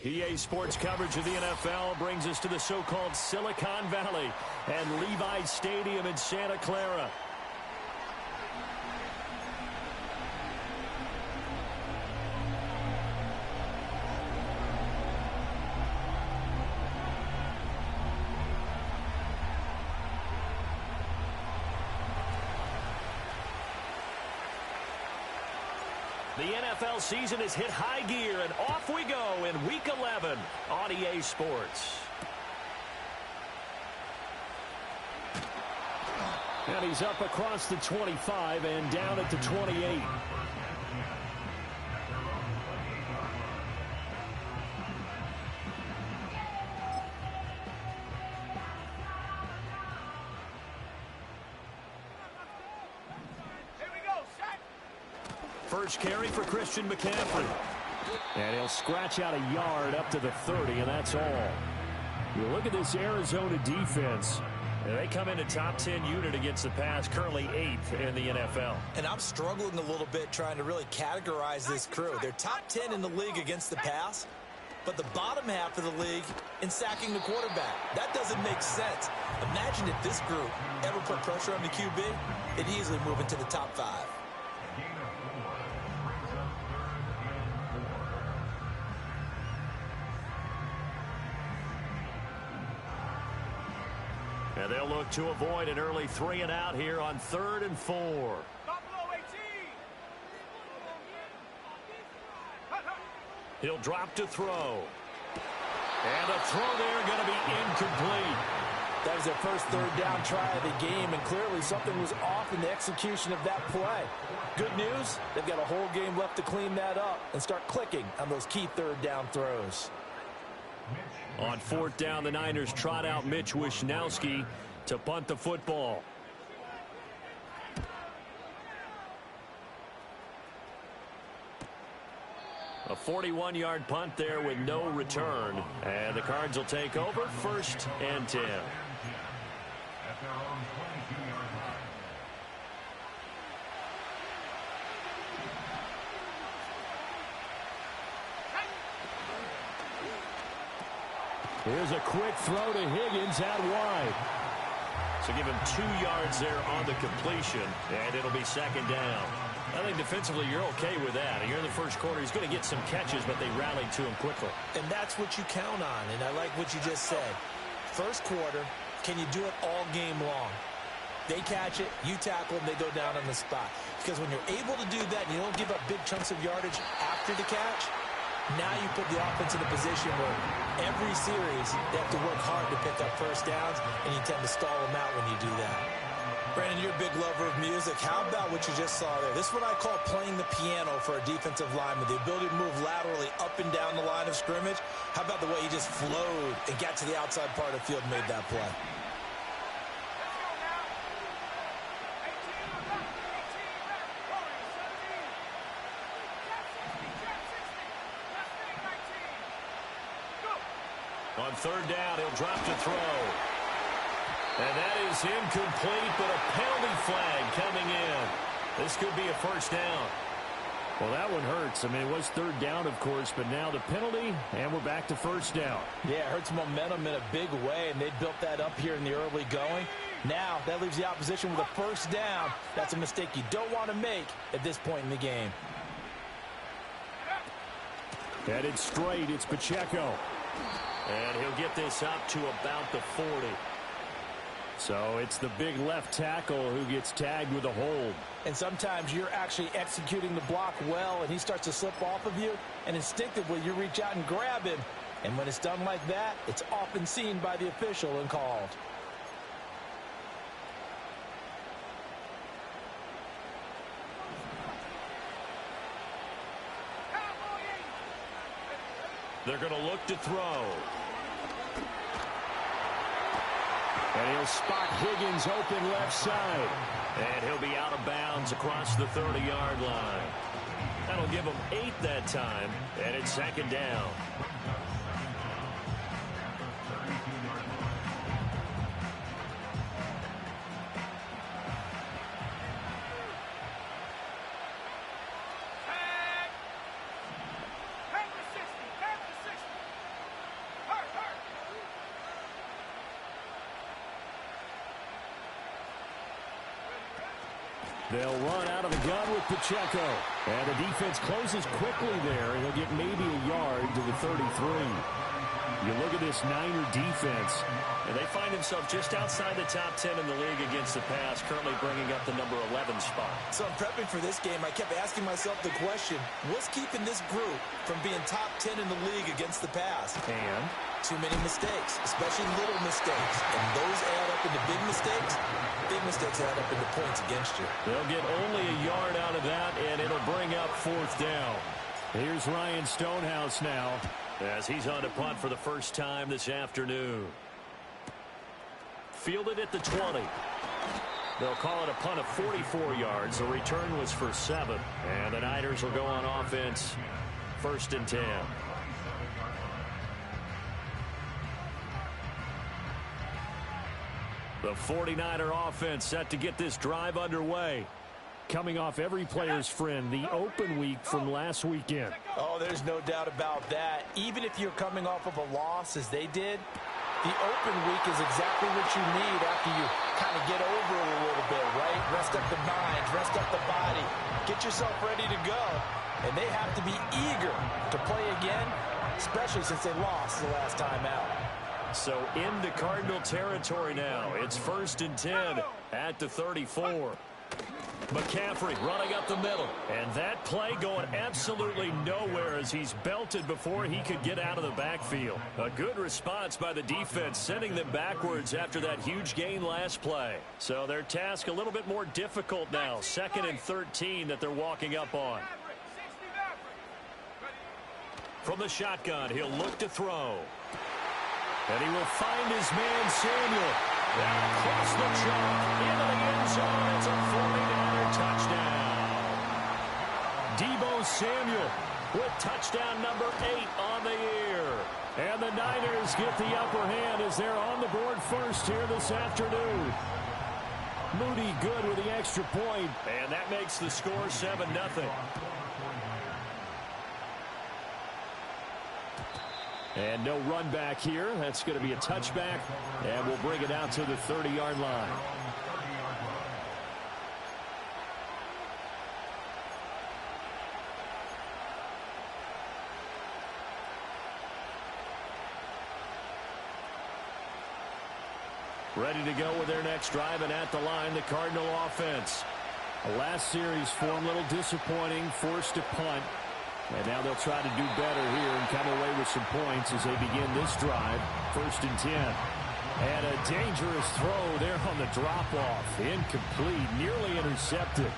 EA Sports coverage of the NFL brings us to the so-called Silicon Valley and Levi Stadium in Santa Clara. The NFL season has hit high gear, and off we go in Week 11 on EA Sports. And he's up across the 25 and down at the 28. First carry for Christian McCaffrey. And he'll scratch out a yard up to the 30, and that's all. You look at this Arizona defense. They come in a top 10 unit against the pass, currently 8th in the NFL. And I'm struggling a little bit trying to really categorize this crew. They're top 10 in the league against the pass, but the bottom half of the league in sacking the quarterback. That doesn't make sense. Imagine if this group ever put pressure on the QB, it'd easily move into the top 5. And they'll look to avoid an early 3 and out here on 3rd and 4. He'll drop to throw. And a throw there going to be incomplete. That was their first third down try of the game, and clearly something was off in the execution of that play. Good news, they've got a whole game left to clean that up and start clicking on those key third down throws. On 4th down, the Niners trot out Mitch Wishnowski to punt the football. A 41-yard punt there with no return. And the Cards will take over 1st and 10. Here's a quick throw to Higgins out wide. So give him 2 yards there on the completion, and it'll be 2nd down. I think defensively you're okay with that. Here in the first quarter, he's going to get some catches, but they rallied to him quickly. And that's what you count on, and I like what you just said. First quarter, can you do it all game long? They catch it, you tackle them, they go down on the spot. Because when you're able to do that and you don't give up big chunks of yardage after the catch, now you put the offense in a position where every series they have to work hard to pick up first downs, and you tend to stall them out when you do that. Brandon, you're a big lover of music. How about what you just saw there? This is what I call playing the piano for a defensive lineman, the ability to move laterally up and down the line of scrimmage. How about the way he just flowed and got to the outside part of the field and made that play? On 3rd down, he'll drop to throw. And that is incomplete, but a penalty flag coming in. This could be a 1st down. Well, that one hurts. I mean, it was 3rd down, of course, but now the penalty, and we're back to 1st down. Yeah, it hurts momentum in a big way, and they built that up here in the early going. Now, that leaves the opposition with a 1st down. That's a mistake you don't want to make at this point in the game. Headed straight, it's Pacheco. And he'll get this up to about the 40. So it's the big left tackle who gets tagged with a hold. And sometimes you're actually executing the block well, and he starts to slip off of you, and instinctively you reach out and grab him. And when it's done like that, it's often seen by the official and called. They're going to look to throw. And he'll spot Higgins open left side. And he'll be out of bounds across the 30-yard line. That'll give him 8 that time, and it's 2nd down. They'll run out of the gun with Pacheco. And the defense closes quickly there, and he'll get maybe a yard to the 33. You look at this Niner defense, and they find themselves just outside the top 10 in the league against the pass, currently bringing up the number 11 spot. So I'm prepping for this game. I kept asking myself the question, what's keeping this group from being top 10 in the league against the pass? And too many mistakes, especially little mistakes. And those add up into big mistakes. Big mistakes add up into points against you. They'll get only a yard out of that, and it'll bring up 4th down. Here's Ryan Stonehouse now, as he's on to punt for the first time this afternoon. Fielded at the 20. They'll call it a punt of 44 yards. The return was for 7. And the Niners will go on offense, 1st and 10. The 49er offense set to get this drive underway. Coming off every player's friend, the open week from last weekend. Oh, there's no doubt about that. Even if you're coming off of a loss as they did, the open week is exactly what you need after you kind of get over it a little bit, right? Rest up the mind, rest up the body, get yourself ready to go. And they have to be eager to play again, especially since they lost the last time out. So into Cardinal territory now. It's 1st and 10 at the 34. McCaffrey running up the middle. And that play going absolutely nowhere as he's belted before he could get out of the backfield. A good response by the defense, sending them backwards after that huge gain last play. So their task a little bit more difficult now. 2nd and 13 that they're walking up on. From the shotgun, he'll look to throw. And he will find his man, Samuel. Down across the chalk, into the end zone. It's a 49er touchdown. Deebo Samuel with touchdown number 8 on the year. And the Niners get the upper hand as they're on the board first here this afternoon. Moody good with the extra point. And that makes the score 7-0. And no run back here. That's going to be a touchback. And we'll bring it out to the 30-yard line. Ready to go with their next drive, and at the line, the Cardinal offense. Last series for them, a little disappointing, forced to punt. And now they'll try to do better here and come away with some points as they begin this drive. 1st and 10. And a dangerous throw there on the drop-off. Incomplete, nearly intercepted.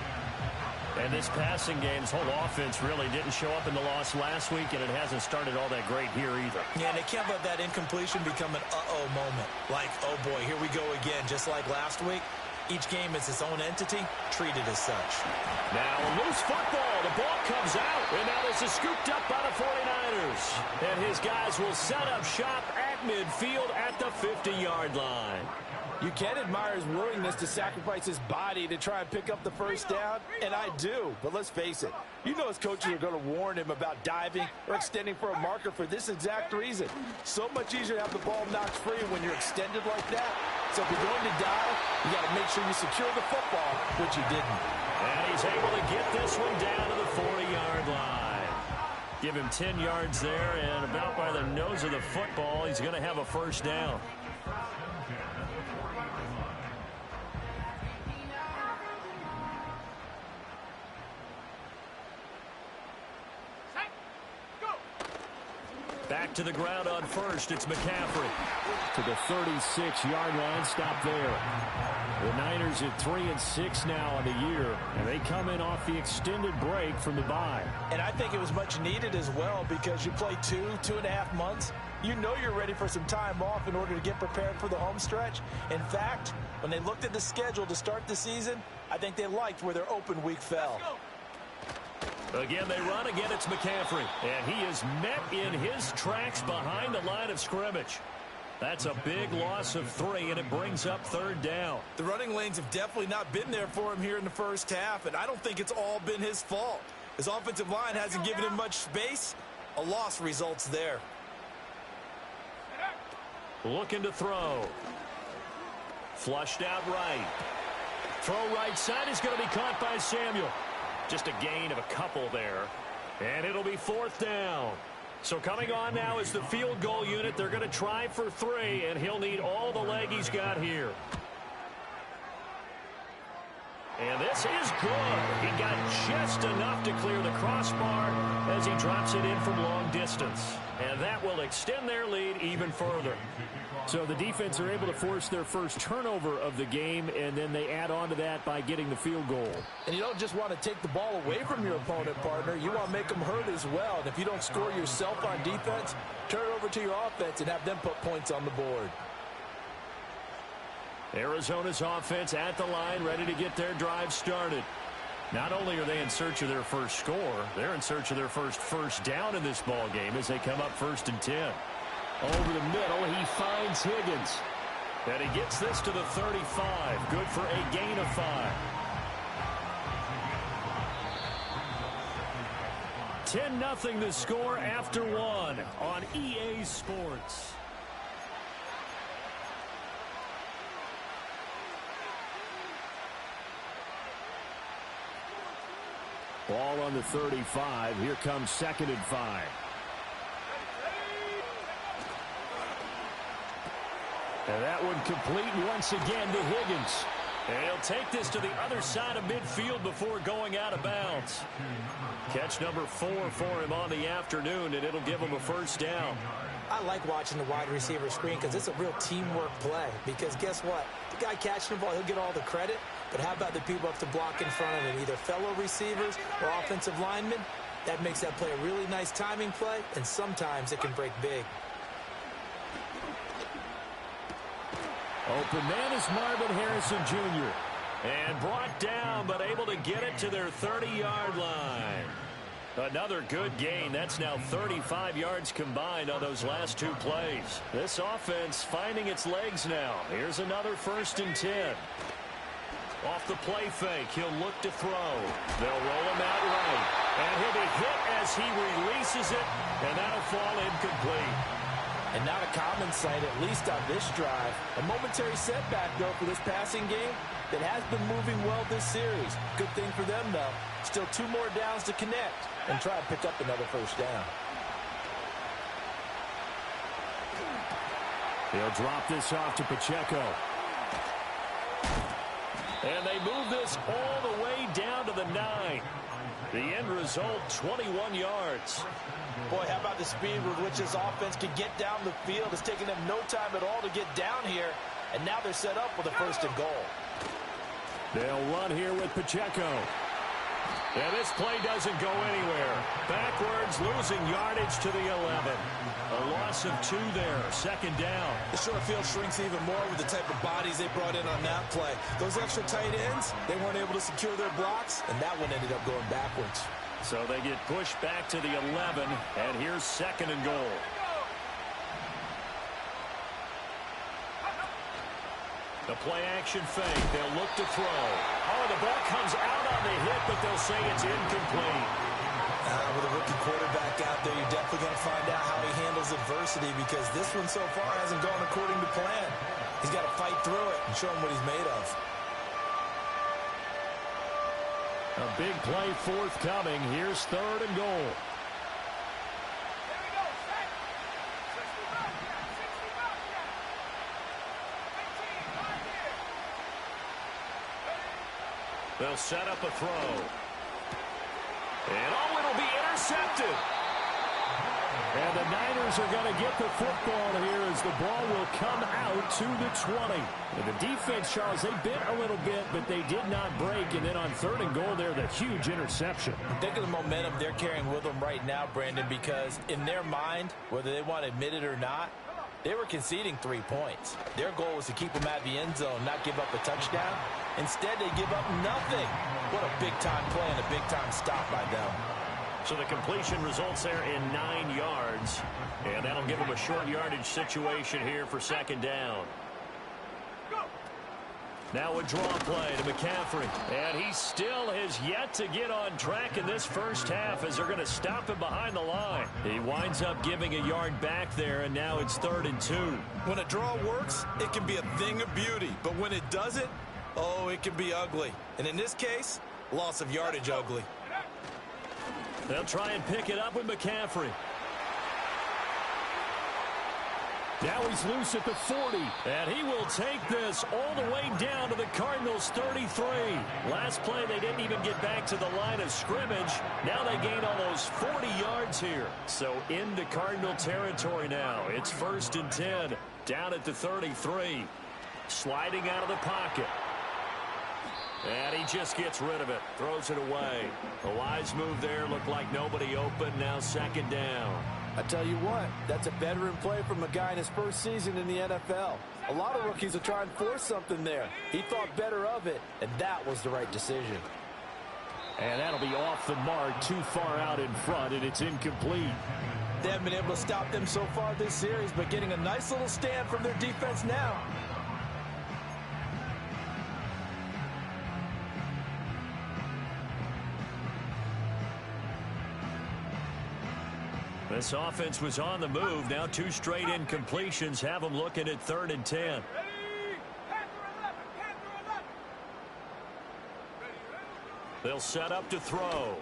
And this passing game's whole offense really didn't show up in the loss last week, and it hasn't started all that great here either. Yeah, and they can't let that incompletion become an uh-oh moment. Like, oh boy, here we go again, just like last week. Each game is its own entity, treated as such. Now a loose football. The ball comes out. And now this is scooped up by the 49ers. And his guys will set up shop at midfield at the 50-yard line. You can admire his willingness to sacrifice his body to try and pick up the first down, and I do. But let's face it, you know his coaches are going to warn him about diving or extending for a marker for this exact reason. So much easier to have the ball knocked free when you're extended like that. So if you're going to dive, you got to make sure you secure the football, which he didn't. And he's able to get this one down to the 40-yard line. Give him 10 yards there, and about by the nose of the football, he's going to have a first down. Back to the ground on first. It's McCaffrey. To the 36-yard line. Stop there. The Niners at 3-6 now on the year. And they come in off the extended break from the bye. And I think it was much needed as well because you play 2.5 months. You know you're ready for some time off in order to get prepared for the home stretch. In fact, when they looked at the schedule to start the season, I think they liked where their open week fell. Again, they run. Again, it's McCaffrey. And he is met in his tracks behind the line of scrimmage. That's a big loss of 3, and it brings up 3rd down. The running lanes have definitely not been there for him here in the first half, and I don't think it's all been his fault. His offensive line hasn't given him much space. A loss results there. Looking to throw. Flushed out right. Throw right side is going to be caught by Samuel. Just a gain of a couple there. And it'll be 4th down. So coming on now is the field goal unit. They're going to try for 3, and he'll need all the leg he's got here. And this is good. He got just enough to clear the crossbar as he drops it in from long distance. And that will extend their lead even further. So the defense are able to force their first turnover of the game, and then they add on to that by getting the field goal. And you don't just want to take the ball away from your opponent, partner. You want to make them hurt as well. And if you don't score yourself on defense, turn it over to your offense and have them put points on the board. Arizona's offense at the line, ready to get their drive started. Not only are they in search of their first score, they're in search of their first down in this ball game as they come up 1st and 10. Over the middle, he finds Higgins. And he gets this to the 35. Good for a gain of 5. 10-0 the score after 1 on EA Sports. Ball on the 35. Here comes 2nd and 5. And that one complete once again to Higgins. And he'll take this to the other side of midfield before going out of bounds. Catch number 4 for him on the afternoon, and it'll give him a 1st down. I like watching the wide receiver screen because it's a real teamwork play. Because guess what? The guy catching the ball, he'll get all the credit. But how about the people up to block in front of him, either fellow receivers or offensive linemen? That makes that play a really nice timing play, and sometimes it can break big. Open man is Marvin Harrison Jr. And brought down, but able to get it to their 30-yard line. Another good gain. That's now 35 yards combined on those last 2 plays. This offense finding its legs now. Here's another 1st and 10. Off the play fake, he'll look to throw. They'll roll him out right. And he'll be hit as he releases it, and that'll fall incomplete. And not a common sight, at least on this drive. A momentary setback, though, for this passing game that has been moving well this series. Good thing for them, though. Still 2 more downs to connect and try to pick up another 1st down. He'll drop this off to Pacheco. And they move this all the way down to the 9. The end result, 21 yards. Boy, how about the speed with which this offense can get down the field? It's taking them no time at all to get down here. And now they're set up with a 1st and goal. They'll run here with Pacheco. And this play doesn't go anywhere. Backwards, losing yardage to the 11. A loss of 2 there, 2nd down. The short field shrinks even more with the type of bodies they brought in on that play. Those extra tight ends, they weren't able to secure their blocks, and that one ended up going backwards. So they get pushed back to the 11, and here's 2nd and goal. The play action fake. They'll look to throw. Oh, the ball comes out on the hit, but they'll say it's incomplete. With a rookie quarterback out there, you're definitely going to find out how he handles adversity because this one so far hasn't gone according to plan. He's got to fight through it and show him what he's made of. A big play forthcoming. Here's 3rd and goal. They'll set up a throw. And oh, it'll be intercepted. And the Niners are going to get the football here as the ball will come out to the 20. And the defense, Charles, they bit a little bit, but they did not break. And then on 3rd and goal there, the huge interception. Think of the momentum they're carrying with them right now, Brandon, because in their mind, whether they want to admit it or not, they were conceding 3 points. Their goal was to keep them at the end zone, not give up a touchdown. Instead, they give up nothing. What a big-time play and a big-time stop by them. So the completion results there in 9 yards. And that'll give them a short yardage situation here for 2nd down. Now a draw play to McCaffrey. And he still has yet to get on track in this first half as they're going to stop him behind the line. He winds up giving a yard back there, and now it's 3rd and 2. When a draw works, it can be a thing of beauty. But when it doesn't, Oh, it can be ugly. And in this case, loss of yardage ugly. They'll try and pick it up with McCaffrey. Now he's loose at the 40. And he will take this all the way down to the Cardinals' 33. Last play, they didn't even get back to the line of scrimmage. Now they gain almost 40 yards here. So into Cardinal territory now. It's 1st and 10. Down at the 33. Sliding out of the pocket. And he just gets rid of it. Throws it away. A wise move there. Looked like nobody open. Now 2nd down. I tell you what, that's a veteran play from a guy in his first season in the NFL. A lot of rookies will try and force something there. He thought better of it, and that was the right decision. And that'll be off the mark, too far out in front, and it's incomplete. They haven't been able to stop them so far this series, but getting a nice little stand from their defense now. This offense was on the move. Now 2 straight incompletions have them looking at 3rd and 10. They'll set up to throw.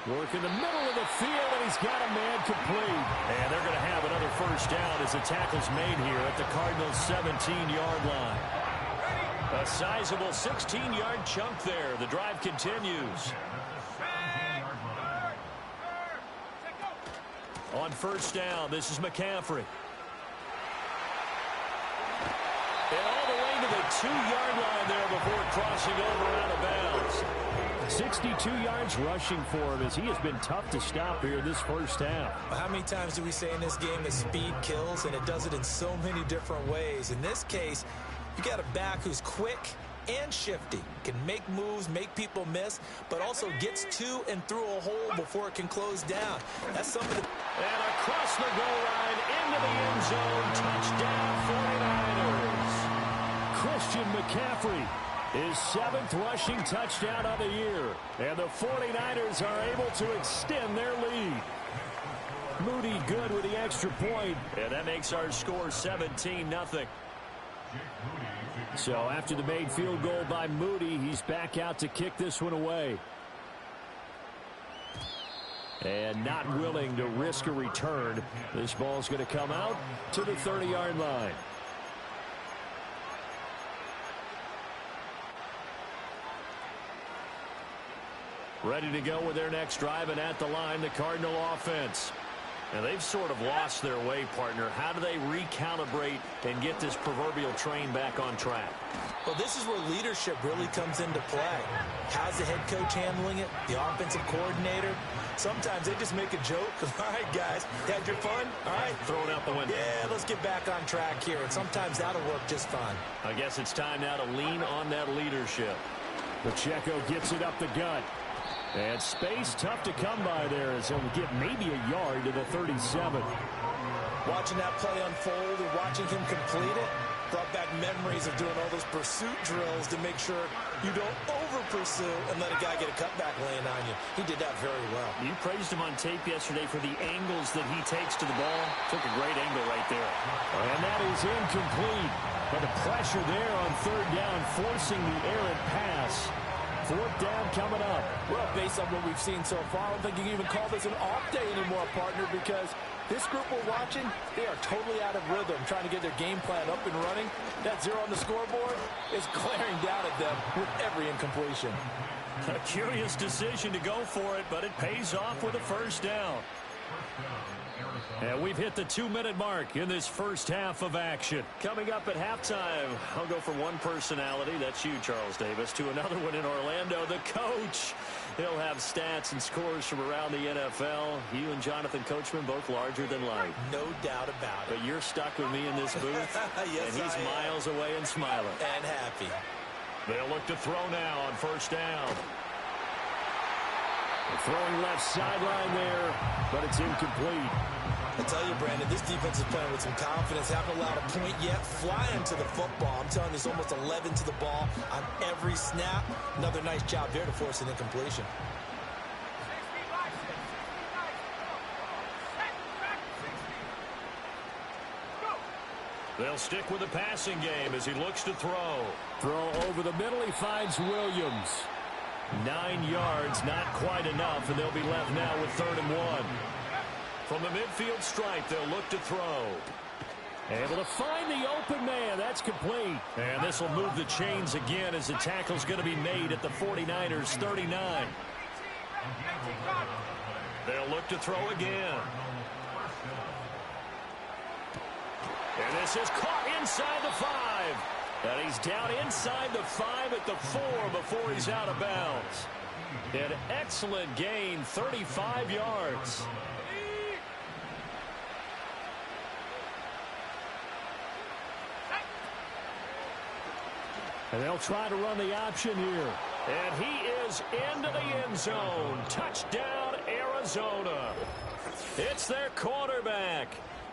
Work in the middle of the field, and he's got a man complete. And they're going to have another 1st down as the tackle's made here at the Cardinals' 17-yard line. A sizable 16-yard chunk there. The drive continues. On 1st down, this is McCaffrey. And all the way to the 2-yard line there before crossing over out of bounds. 62 yards rushing for him as he has been tough to stop here this 1st half. How many times do we say in this game that speed kills, and it does it in so many different ways? In this case, you got a back who's quick and shifty, can make moves, make people miss, but also gets to and through a hole before it can close down. That's something that... And across the goal line, into the end zone, touchdown 49ers. Christian McCaffrey, his 7th rushing touchdown of the year. And the 49ers are able to extend their lead. Moody good with the extra point, and that makes our score 17-0. So after the made field goal by Moody, he's back out to kick this one away. And not willing to risk a return. This ball's going to come out to the 30-yard line. Ready to go with their next drive, and at the line, the Cardinal offense. And they've sort of lost their way, partner. How do they recalibrate and get this proverbial train back on track? Well, this is where leadership really comes into play. How's the head coach handling it? The offensive coordinator? Sometimes they just make a joke. All right, guys, had your fun? All right. Throw it out the window. Yeah, let's get back on track here. And sometimes that'll work just fine. I guess it's time now to lean on that leadership. Pacheco gets it up the gut. And space tough to come by there as he'll get maybe a yard to the 37. Watching that play unfold and watching him complete it brought back memories of doing all those pursuit drills to make sure you don't over-pursue and let a guy get a cutback laying on you. He did that very well. You praised him on tape yesterday for the angles that he takes to the ball. Took a great angle right there. And that is incomplete. But the pressure there on 3rd down, forcing the errant pass. 4th down coming up. Well, based on what we've seen so far, I don't think you can even call this an off day anymore, partner, because this group we're watching, they are totally out of rhythm, trying to get their game plan up and running. That 0 on the scoreboard is glaring down at them with every incompletion. A curious decision to go for it, but it pays off with a 1st down. And we've hit the 2-minute mark in this 1st half of action. Coming up at halftime, I'll go from one personality, that's you, Charles Davis, to another one in Orlando, the coach. He'll have stats and scores from around the NFL. You and Jonathan Coachman, both larger than life. No doubt about it. But you're stuck with me in this booth, yes, and he's miles away and smiling. And happy. They'll look to throw now on 1st down. Throwing left sideline there, but it's incomplete. I tell you, Brandon, this defense is playing with some confidence. Haven't allowed a point yet. Flying to the football. I'm telling you, it's almost 11 to the ball on every snap. Another nice job there to force an incompletion. They'll stick with the passing game as he looks to throw. Throw over the middle. He finds Williams. 9 yards, not quite enough, and they'll be left now with 3rd and 1. From the midfield stripe, they'll look to throw. Able to find the open man. That's complete. And this will move the chains again as the tackle's going to be made at the 49ers' 39. They'll look to throw again. And this is caught inside the 5. And he's down inside the 5 at the 4 before he's out of bounds. An excellent gain, 35 yards. And they'll try to run the option here. And he is into the end zone. Touchdown, Arizona. It's their quarterback.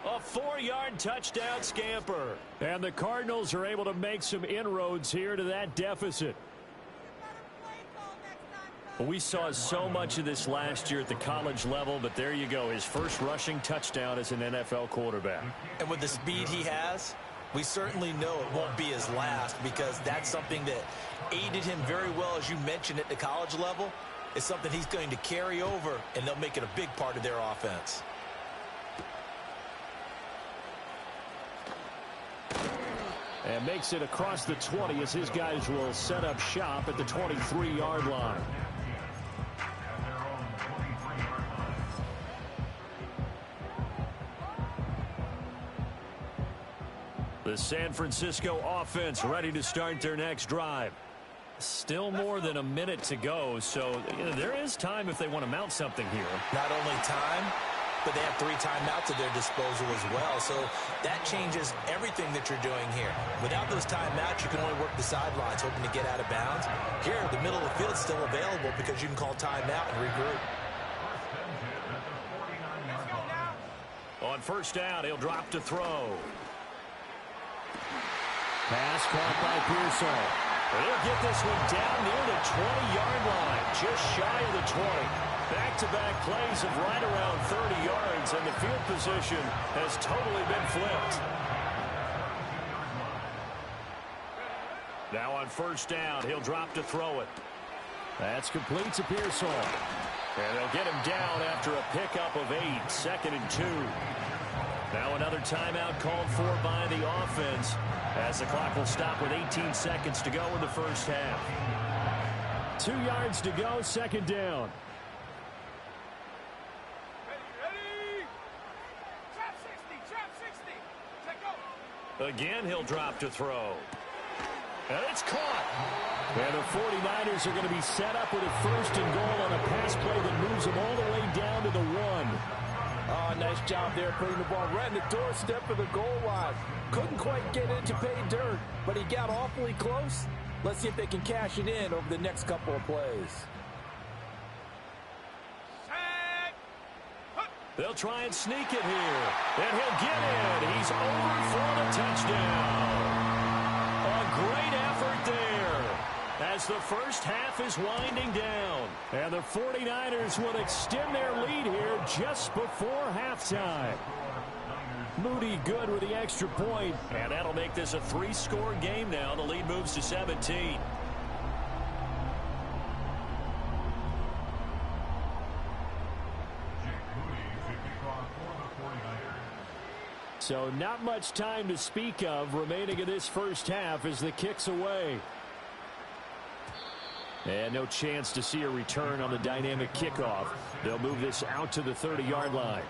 A 4-yard touchdown scamper. And the Cardinals are able to make some inroads here to that deficit. We saw so much of this last year at the college level, but there you go. His first rushing touchdown as an NFL quarterback. And with the speed he has, we certainly know it won't be his last, because that's something that aided him very well, as you mentioned, at the college level. It's something he's going to carry over, and they'll make it a big part of their offense. And makes it across the 20 as his guys will set up shop at the 23-yard line. The San Francisco offense ready to start their next drive. Still more than a minute to go, so there is time if they want to mount something here. Not only time, but they have 3 timeouts at their disposal as well. So that changes everything that you're doing here. Without those timeouts, you can only work the sidelines, hoping to get out of bounds. Here, the middle of the field is still available because you can call timeout and regroup. On first down, he'll drop to throw. Pass caught by Pearsall. He'll get this one down near the 20-yard line, just shy of the 20. Back-to-back plays of right around 30 yards, and the field position has totally been flipped. Now on first down, he'll drop to throw it. That's complete to Pearsall. And they'll get him down after a pickup of 8, 2nd and 2. Now another timeout called for by the offense, as the clock will stop with 18 seconds to go in the first half. 2 yards to go, 2nd down. Again, he'll drop to throw. And it's caught. And the 49ers are going to be set up with a 1st and goal on a pass play that moves them all the way down to the 1. Oh, nice job there putting the ball right in the doorstep of the goal line. Couldn't quite get it to pay dirt, but he got awfully close. Let's see if they can cash it in over the next couple of plays. They'll try and sneak it here. And he'll get in. He's over for the touchdown. A great effort there as the first half is winding down. And the 49ers will extend their lead here just before halftime. Moody good with the extra point. And that'll make this a 3-score game now. The lead moves to 17. So not much time to speak of remaining in this first half as the kick's away. And no chance to see a return on the dynamic kickoff. They'll move this out to the 30-yard line.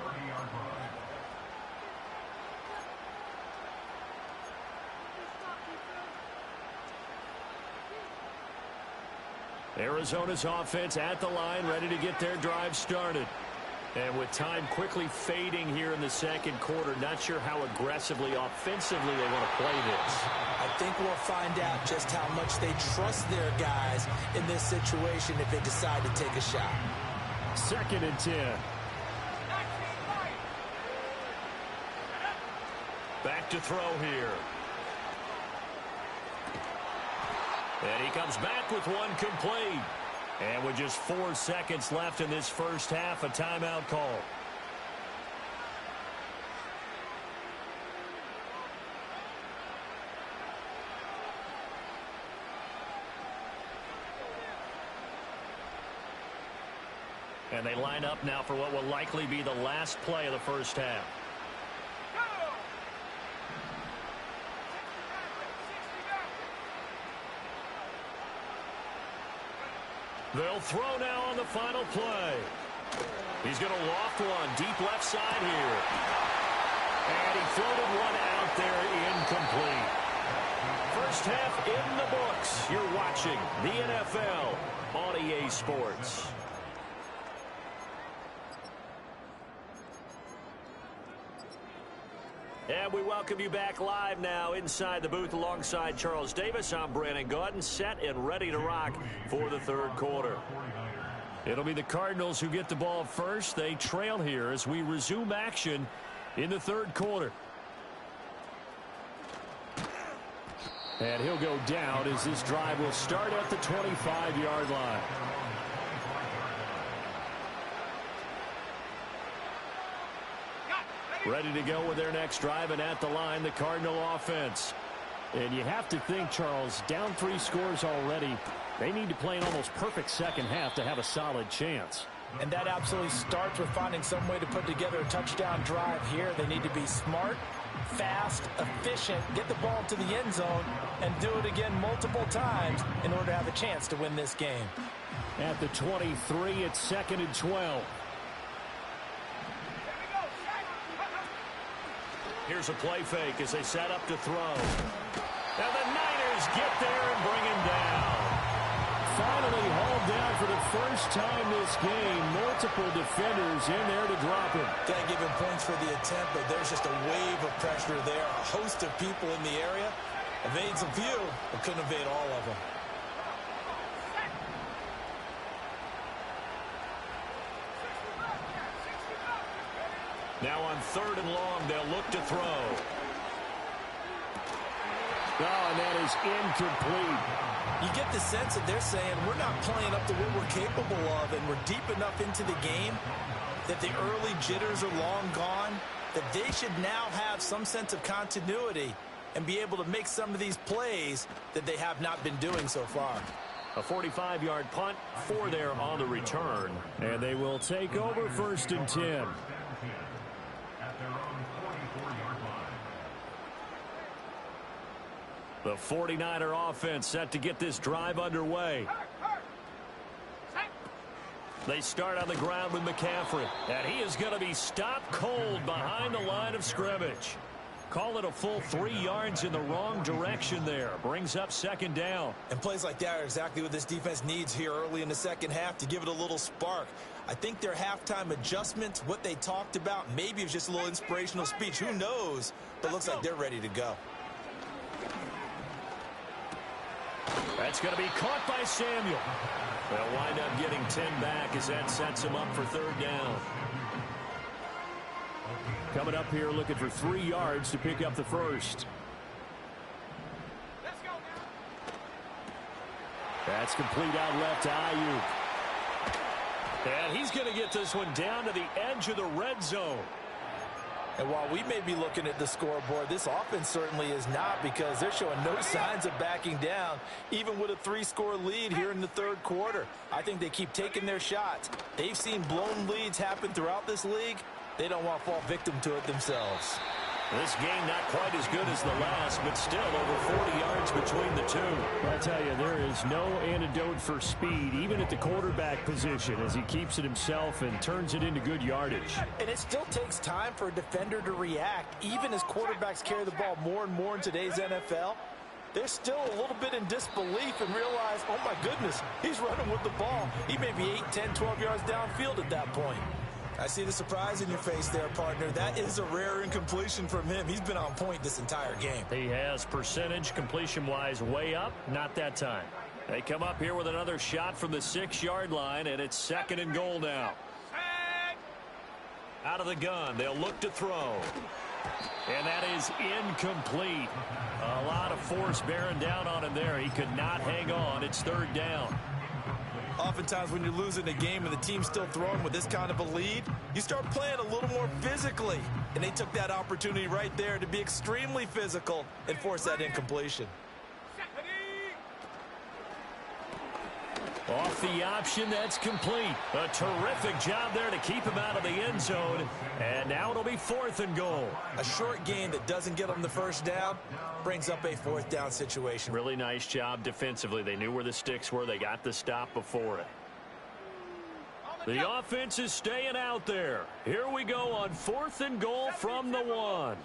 Arizona's offense at the line, ready to get their drive started. And with time quickly fading here in the second quarter, not sure how aggressively, offensively they want to play this. I think we'll find out just how much they trust their guys in this situation if they decide to take a shot. 2nd and 10. Back to throw here. And he comes back with one complete. And with just 4 seconds left in this first half, a timeout call. And they line up now for what will likely be the last play of the first half. They'll throw now on the final play. He's going to loft one deep left side here. And he floated one out there incomplete. First half in the books. You're watching the NFL on EA Sports. And we welcome you back live now inside the booth alongside Charles Davis. I'm Brandon Gaudin, set and ready to rock for the third quarter. It'll be the Cardinals who get the ball first. They trail here as we resume action in the third quarter. And he'll go down as this drive will start at the 25-yard line. Ready to go with their next drive, and at the line, the Cardinal offense. And you have to think, Charles, down 3 scores already. They need to play an almost perfect second half to have a solid chance. And that absolutely starts with finding some way to put together a touchdown drive here. They need to be smart, fast, efficient, get the ball to the end zone, and do it again multiple times in order to have a chance to win this game. At the 23, it's 2nd and 12. Here's a play fake as they set up to throw. Now the Niners get there and bring him down. Finally hauled down for the first time this game. Multiple defenders in there to drop him. Gotta give him points for the attempt, but there's just a wave of pressure there. A host of people in the area. Evades a few, but couldn't evade all of them. Now on 3rd and long, they'll look to throw. Oh, and that is incomplete. You get the sense that they're saying we're not playing up to what we're capable of, and we're deep enough into the game that the early jitters are long gone, that they should now have some sense of continuity and be able to make some of these plays that they have not been doing so far. A 45-yard punt, 4 there on the return. And they will take over 1st and 10. The 49er offense set to get this drive underway. They start on the ground with McCaffrey. And he is going to be stopped cold behind the line of scrimmage. Call it a full 3 yards in the wrong direction there. Brings up 2nd down. And plays like that are exactly what this defense needs here early in the second half to give it a little spark. I think their halftime adjustments, what they talked about, maybe it was just a little inspirational speech. Who knows? But looks like they're ready to go. That's going to be caught by Samuel. They'll wind up getting 10 back as that sets him up for 3rd down. Coming up here looking for 3 yards to pick up the first. That's complete out left to Ayuk. And he's going to get this one down to the edge of the red zone. And while we may be looking at the scoreboard, this offense certainly is not, because they're showing no signs of backing down, even with a 3-score lead here in the third quarter. I think they keep taking their shots. They've seen blown leads happen throughout this league. They don't want to fall victim to it themselves. This game not quite as good as the last, but still over 40 yards between the two. I tell you, there is no antidote for speed, even at the quarterback position, as he keeps it himself and turns it into good yardage. And it still takes time for a defender to react. Even as quarterbacks carry the ball more and more in today's NFL, they're still a little bit in disbelief and realize, oh my goodness, he's running with the ball. He may be 8, 10, 12 yards downfield at that point. I see the surprise in your face there, partner. That is a rare incompletion from him. He's been on point this entire game. He has percentage completion-wise way up. Not that time. They come up here with another shot from the 6-yard line, and it's 2nd and goal now. Out of the gun, they'll look to throw. And that is incomplete. A lot of force bearing down on him there. He could not hang on. It's 3rd down. Oftentimes when you're losing a game and the team's still throwing with this kind of a lead, you start playing a little more physically. And they took that opportunity right there to be extremely physical and force that incompletion. Off the option, that's complete. A terrific job there to keep him out of the end zone. And now it'll be 4th and goal. A short gain that doesn't get them the first down brings up a 4th down situation. Really nice job defensively. They knew where the sticks were. They got the stop before it. The offense is staying out there. Here we go on 4th and goal from the 1.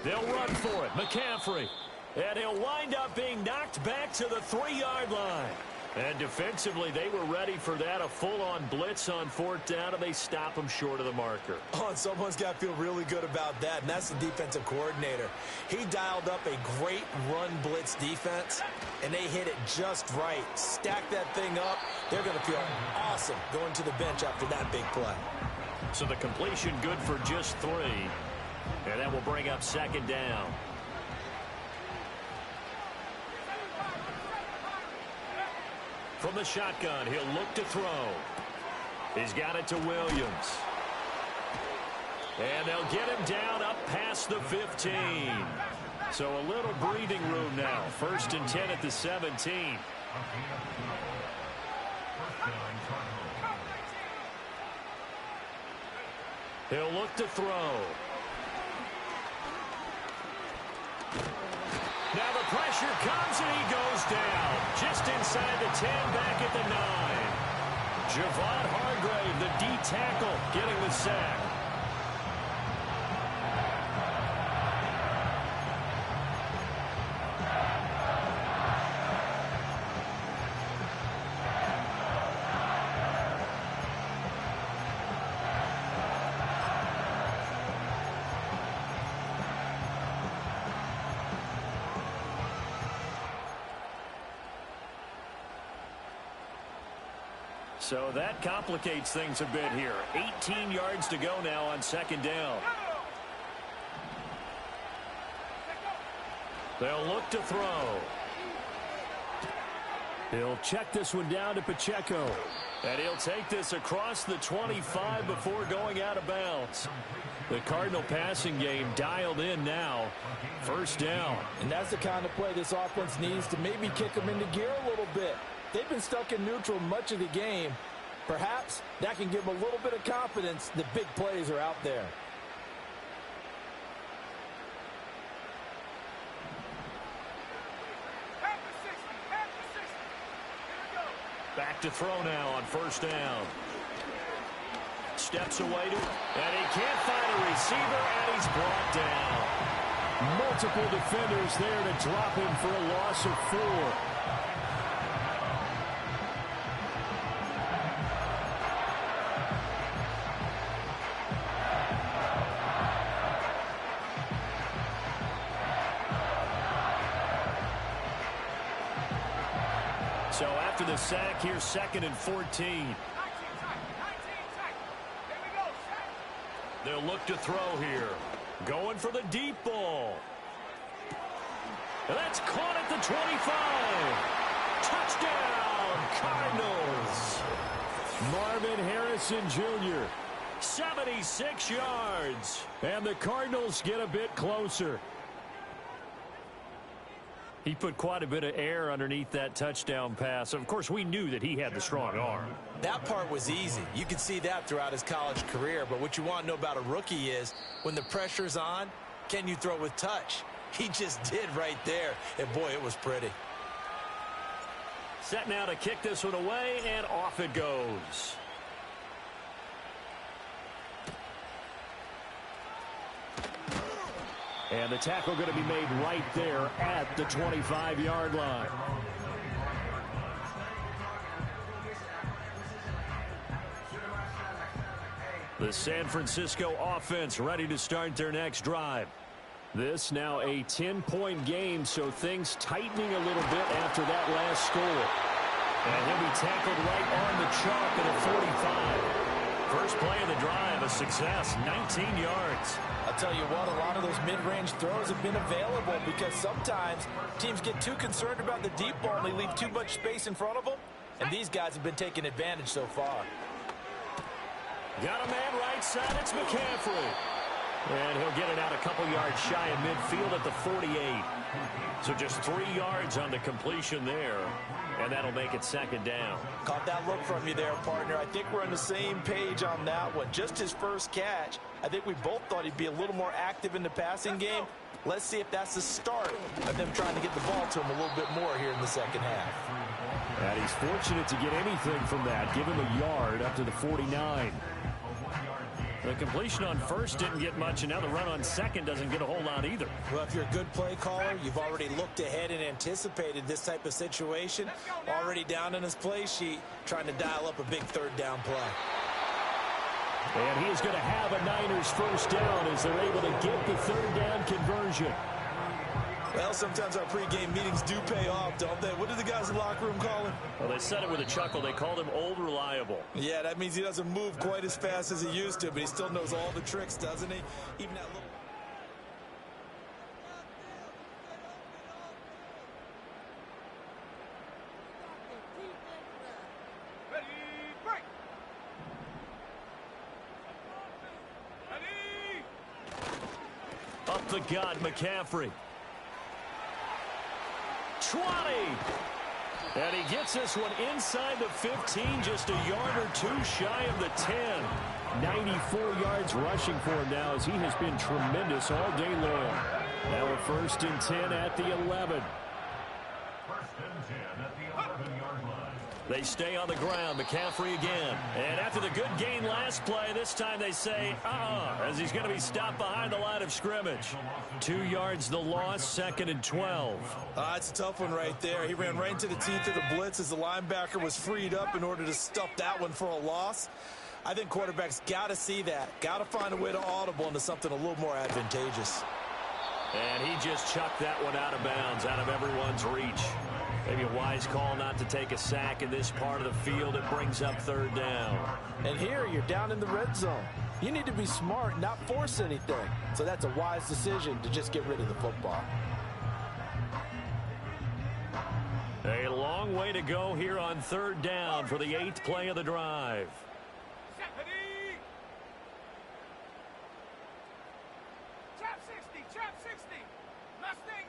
They'll run for it. McCaffrey. And he'll wind up being knocked back to the 3-yard line. And defensively, they were ready for that. A full-on blitz on 4th down, and they stop him short of the marker. Oh, and someone's got to feel really good about that, and that's the defensive coordinator. He dialed up a great run blitz defense, and they hit it just right. Stack that thing up. They're going to feel awesome going to the bench after that big play. So the completion good for just 3. And that will bring up 2nd down. From the shotgun, he'll look to throw. He's got it to Williams. And they'll get him down up past the 15. So a little breathing room now. 1st and 10 at the 17. He'll look to throw. Now the pressure comes and he goes down. Just inside the 10, back at the 9. Javon Hargrave, the D tackle, getting the sack. So that complicates things a bit here. 18 yards to go now on 2nd down. They'll look to throw. He'll check this one down to Pacheco. And he'll take this across the 25 before going out of bounds. The Cardinal passing game dialed in now. 1st down. And that's the kind of play this offense needs to maybe kick them into gear a little bit. They've been stuck in neutral much of the game. Perhaps that can give them a little bit of confidence that big plays are out there. Back to throw now on 1st down. Steps away to, and he can't find a receiver, and he's brought down. Multiple defenders there to drop him for a loss of 4. So after the sack, here's 2nd and 14. They'll look to throw here. Going for the deep ball. And that's caught at the 25. Touchdown, Cardinals. Marvin Harrison Jr., 76 yards. And the Cardinals get a bit closer. He put quite a bit of air underneath that touchdown pass. Of course, we knew that he had the strong arm. That part was easy. You could see that throughout his college career. But what you want to know about a rookie is when the pressure's on, can you throw with touch? He just did right there. And, boy, it was pretty. Set now to kick this one away, and off it goes. And the tackle going to be made right there at the 25-yard line. The San Francisco offense ready to start their next drive. This now a 10-point game, so things tightening a little bit after that last score. And he'll be tackled right on the chalk at a 45. First play of the drive, a success, 19 yards. I'll tell you what, a lot of those mid-range throws have been available because sometimes teams get too concerned about the deep ball and they leave too much space in front of them. And these guys have been taking advantage so far. Got a man right side, it's McCaffrey. And he'll get it out a couple yards shy of midfield at the 48. So just 3 yards on the completion there, and that'll make it second down. Caught that look from you there, partner. I think we're on the same page on that one. Just his first catch. I think we both thought he'd be a little more active in the passing game. Let's see if that's the start of them trying to get the ball to him a little bit more here in the second half. And he's fortunate to get anything from that. Give him a yard up to the 49. The completion on first didn't get much, and now the run on second doesn't get a whole lot either. Well, if you're a good play caller, you've already looked ahead and anticipated this type of situation. Already down in his play sheet, trying to dial up a big third down play. And he is going to have a Niners first down as they're able to get the third down conversion. Well, sometimes our pregame meetings do pay off, don't they? What did the guys in the locker room call him? Well, they said it with a chuckle. They called him Old Reliable. Yeah, that means he doesn't move quite as fast as he used to, but he still knows all the tricks, doesn't he? Even that little... Up the gut, McCaffrey. 20. And he gets this one inside the 15, just a yard or two shy of the 10. 94 yards rushing for him now as he has been tremendous all day long. Now a 1st and 10 at the 11. They stay on the ground. McCaffrey again. And after the good gain last play, this time they say, as he's going to be stopped behind the line of scrimmage. 2 yards the loss, 2nd and 12. It's a tough one right there. He ran right into the teeth of the blitz as the linebacker was freed up in order to stuff that one for a loss. I think quarterbacks got to see that. Got to find a way to audible into something a little more advantageous. And he just chucked that one out of bounds, out of everyone's reach. Maybe a wise call not to take a sack in this part of the field. It brings up third down. And here you're down in the red zone. You need to be smart, not force anything. So that's a wise decision to just get rid of the football. A long way to go here on third down for the 8th play of the drive. Trap 60, Mustang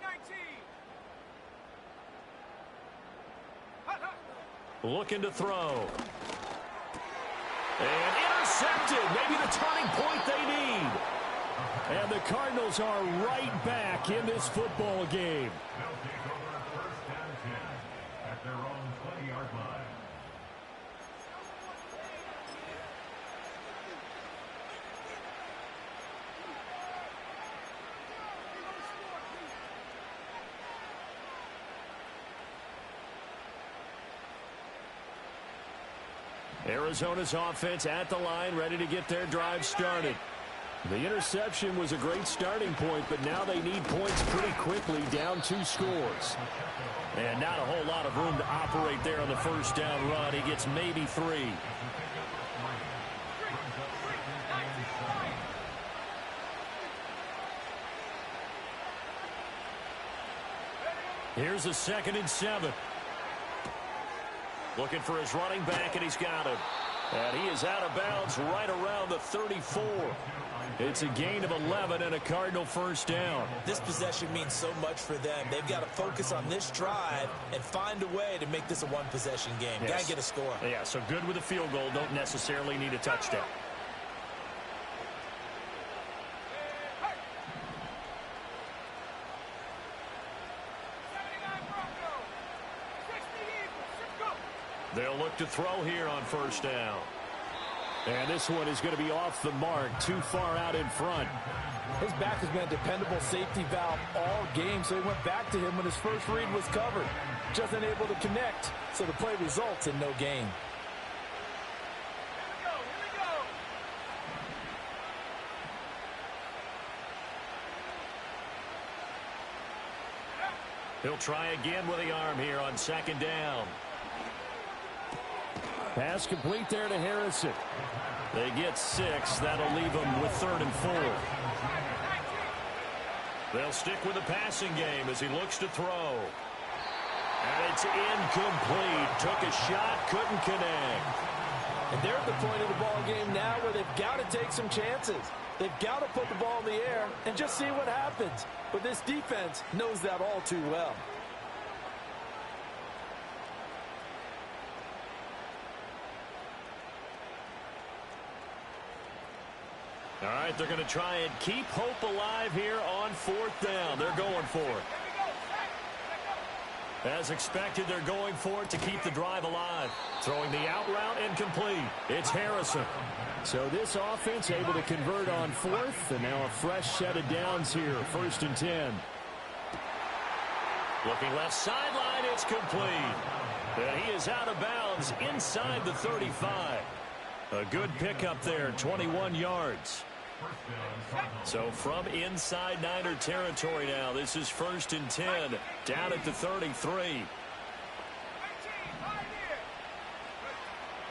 19. Looking to throw. And intercepted. Maybe the turning point they need. And the Cardinals are right back in this football game. At their own 20-yard line. Arizona's offense at the line, ready to get their drive started. The interception was a great starting point, but now they need points pretty quickly, down 2 scores. And not a whole lot of room to operate there on the first down run. He gets maybe 3. Here's a 2nd and 7. Looking for his running back, and he's got him. And he is out of bounds right around the 34. It's a gain of 11 and a Cardinal first down. This possession means so much for them. They've got to focus on this drive and find a way to make this a one-possession game. Yes. Got to get a score. Yeah, so good with a field goal. Don't necessarily need a touchdown. They'll look to throw here on first down. And this one is going to be off the mark, too far out in front. His back has been a dependable safety valve all game, so he went back to him when his first read was covered. Just unable to connect, so the play results in no gain. He'll try again with the arm here on 2nd down. Pass complete there to Harrison. They get 6. That'll leave them with 3rd and 4. They'll stick with the passing game as he looks to throw. And it's incomplete. Took a shot, couldn't connect. And they're at the point of the ball game now where they've got to take some chances. They've got to put the ball in the air and just see what happens. But this defense knows that all too well. All right, they're going to try and keep hope alive here on 4th down. They're going for it. As expected, they're going for it to keep the drive alive. Throwing the out route incomplete. It's Harrison. So this offense able to convert on 4th, and now a fresh set of downs here. 1st and 10. Looking left sideline, it's complete. And he is out of bounds inside the 35. A good pickup there, 21 yards. So from inside Niner territory now, this is 1st and 10, down at the 33.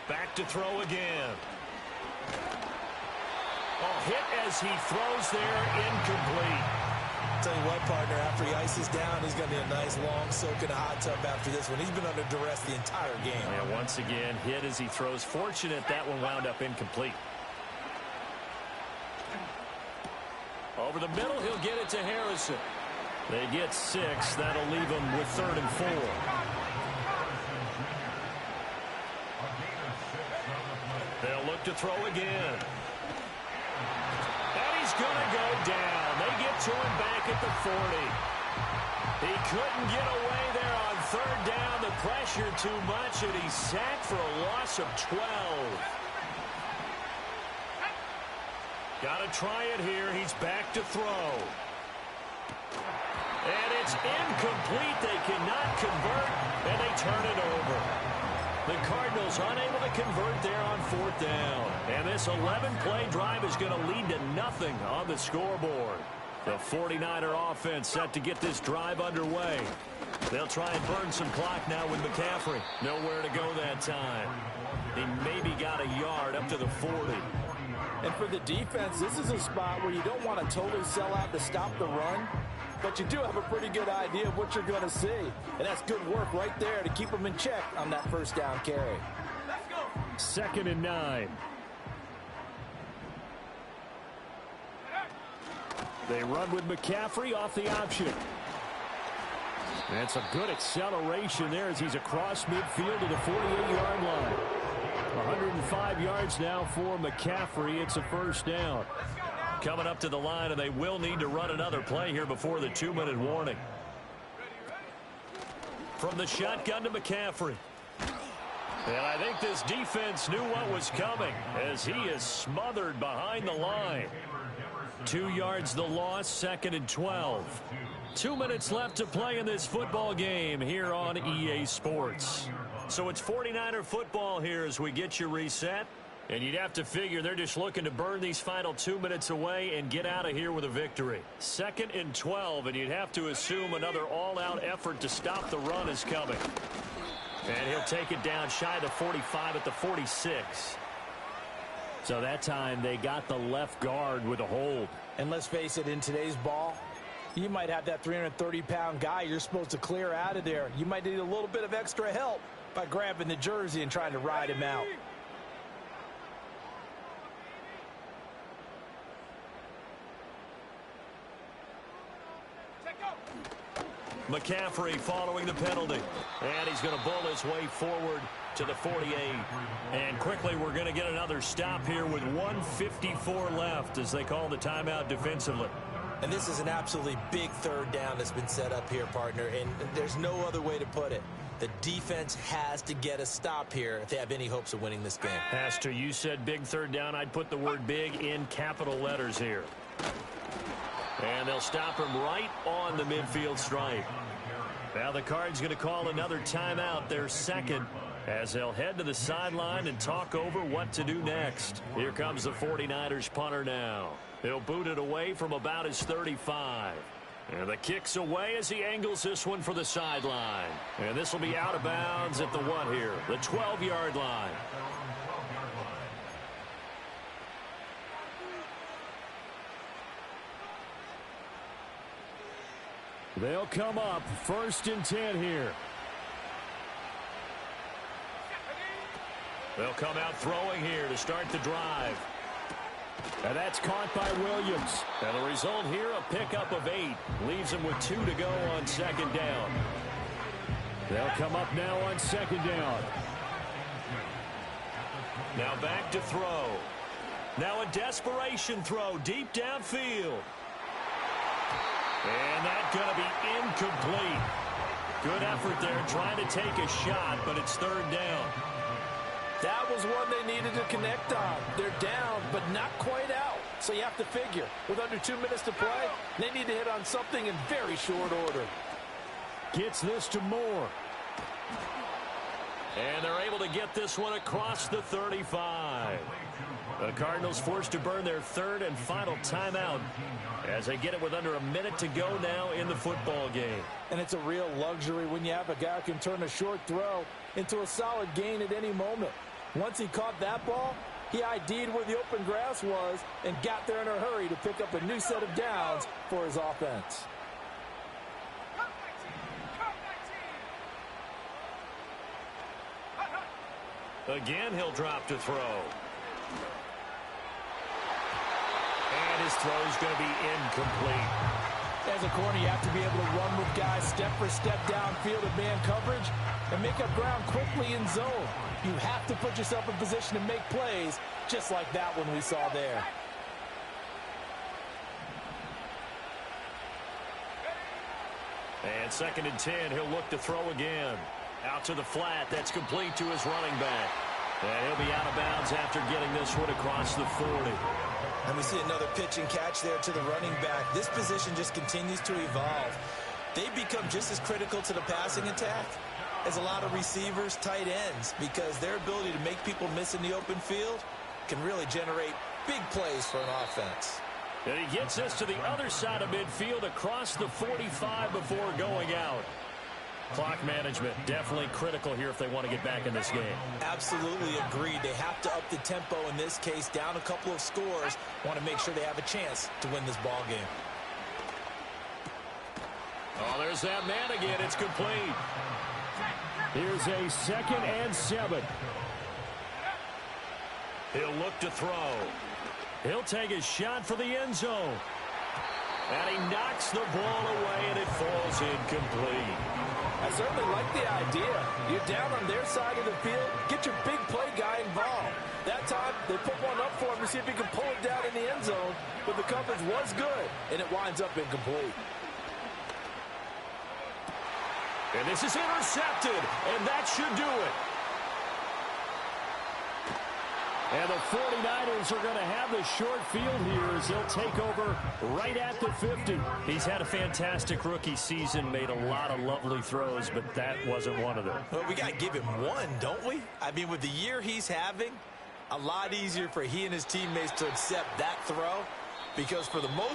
Back to throw again. Oh, hit as he throws there, incomplete. Tell you what, partner, after he ices down, he's going to be a nice long soak in a hot tub after this one. He's been under duress the entire game. And once again, hit as he throws. Fortunate that one wound up incomplete. Over the middle, he'll get it to Harrison. They get 6. That'll leave them with 3rd and 4. They'll look to throw again. And he's going to go down. They get to him back at the 40. He couldn't get away there on 3rd down. The pressure too much, and he's sacked for a loss of 12. Got to try it here. He's back to throw. And it's incomplete. They cannot convert, and they turn it over. The Cardinals unable to convert there on 4th down. And this 11-play drive is going to lead to nothing on the scoreboard. The 49er offense set to get this drive underway. They'll try and burn some clock now with McCaffrey. Nowhere to go that time. He maybe got a yard up to the 40. And for the defense, this is a spot where you don't want to totally sell out to stop the run, but you do have a pretty good idea of what you're going to see. And that's good work right there to keep them in check on that 1st down carry. 2nd and 9. They run with McCaffrey off the option. That's a good acceleration there as he's across midfield to the 48-yard line. 105 yards now for McCaffrey. It's a 1st down. Coming up to the line, and they will need to run another play here before the 2-minute warning. From the shotgun to McCaffrey. And I think this defense knew what was coming as he is smothered behind the line. 2 yards the loss, 2nd and 12. 2 minutes left to play in this football game here on EA Sports. So it's 49er football here as we get you reset. And you'd have to figure they're just looking to burn these final 2 minutes away and get out of here with a victory. 2nd and 12, and you'd have to assume another all-out effort to stop the run is coming. And he'll take it down shy of the 45 at the 46. So that time they got the left guard with a hold. And let's face it, in today's ball, you might have that 330-pound guy you're supposed to clear out of there. You might need a little bit of extra help by grabbing the jersey and trying to ride him out. McCaffrey following the penalty. And he's going to bull his way forward to the 48. And quickly we're going to get another stop here with 1:54 left as they call the timeout defensively. And this is an absolutely big 3rd down that's been set up here, partner, and there's no other way to put it. The defense has to get a stop here if they have any hopes of winning this game. Pastor, you said big 3rd down. I'd put the word big in capital letters here. And they'll stop him right on the midfield stripe. Now the Cards going to call another timeout, their 2nd, as they'll head to the sideline and talk over what to do next. Here comes the 49ers punter now. He'll boot it away from about his 35. And the kick's away as he angles this one for the sideline. And this will be out of bounds at the what here? The 12-yard line. They'll come up 1st and 10 here. They'll come out throwing here to start the drive. And that's caught by Williams. And the result here, a pickup of 8. Leaves them with 2 to go on second down. They'll come up now on second down. Now back to throw. Now a desperation throw deep downfield. And that's going to be incomplete. Good effort there trying to take a shot, but it's third down. That was one they needed to connect on. They're down, but not quite out. So you have to figure, with under 2 minutes to play, they need to hit on something in very short order. Gets this to Moore. And they're able to get this one across the 35. The Cardinals forced to burn their third and final timeout as they get it with under a minute to go now in the football game. And it's a real luxury when you have a guy who can turn a short throw into a solid gain at any moment. Once he caught that ball, he ID'd where the open grass was and got there in a hurry to pick up a new set of downs for his offense. Again, he'll drop to throw. And his throw's going to be incomplete. As a corner, you have to be able to run with guys step for step downfield in man coverage and make up ground quickly in zone. You have to put yourself in position to make plays, just like that one we saw there. And second and 10, he'll look to throw again. Out to the flat, that's complete to his running back. And he'll be out of bounds after getting this one across the 40. And we see another pitch and catch there to the running back. This position just continues to evolve. They become just as critical to the passing attack as a lot of receivers, tight ends, because their ability to make people miss in the open field can really generate big plays for an offense. And he gets this to the other side of midfield across the 45 before going out. Clock management definitely critical here if they want to get back in this game. Absolutely agreed. They have to up the tempo in this case, down a couple of scores. Want to make sure they have a chance to win this ball game. Oh, there's that man again. It's complete. Here's a 2nd and 7. He'll look to throw. He'll take a shot for the end zone. And he knocks the ball away, and it falls incomplete. I certainly like the idea. You're down on their side of the field. Get your big play guy involved. That time, they put one up for him to see if he can pull it down in the end zone. But the coverage was good, and it winds up incomplete. And this is intercepted, and that should do it. And the 49ers are going to have the short field here as they'll take over right at the 50. He's had a fantastic rookie season, made a lot of lovely throws, but that wasn't one of them. Well, we got to give him one, don't we? I mean, with the year he's having, a lot easier for he and his teammates to accept that throw, because for the most